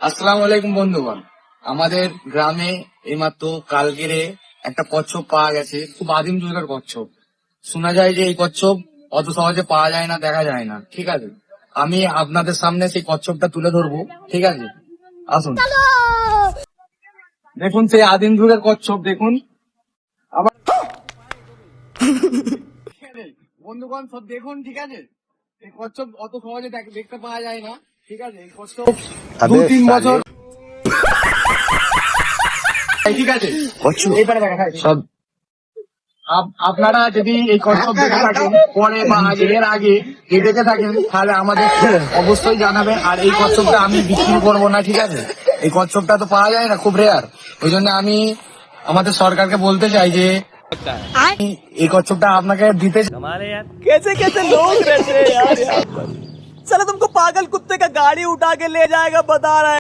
আসসালামু আলাইকুম বন্ধুগণ। আমাদের গ্রামে এইমাত্র কালকেরে একটা কচ্ছপ পাওয়া গেছে, খুব আদিম যুগের কচ্ছপ। শোনা যায় যে এই কচ্ছপ অত সহজে পাওয়া যায় না, দেখা যায় না। ঠিক আছে, আমি আপনাদের সামনে সেই কচ্ছপটা তুলে ধরবো। ঠিক আছে, আসুন। দেখুন সেই আদিম যুগের কচ্ছপ, দেখুন। আবার ঠিক আছে, বন্ধুগণ সব দেখুন। ঠিক আছে, এই কচ্ছপ অত সহজে দেখতে পাওয়া যায় না। ঠিক আছে, এই কচ্ছপ 2-3 বছর। ঠিক আছে, এইবারে দেখা সব আপনারা যদি এই কচ্ছপ দেখে থাকেন পরে বা আগে, এর আগে যে দেখে থাকেন, তাহলে আমাদের অবশ্যই জানাবেন। আর এই কচ্ছপটা আমি বিক্রি করবো না। ঠিক আছে, এই কচ্ছপটা তো পাওয়া যায় না, খুব রেয়ার। ওই জন্য আমি আমাদের সরকারকে বলতে চাই যে এই কচ্ছপটা আপনাকে দিতে। कैसे कैसे लोग रहते हैं यार यहाँ पर। साला तुमको पागल कुत्ते का गाड़ी उठा के ले जाएगा बता रहा है।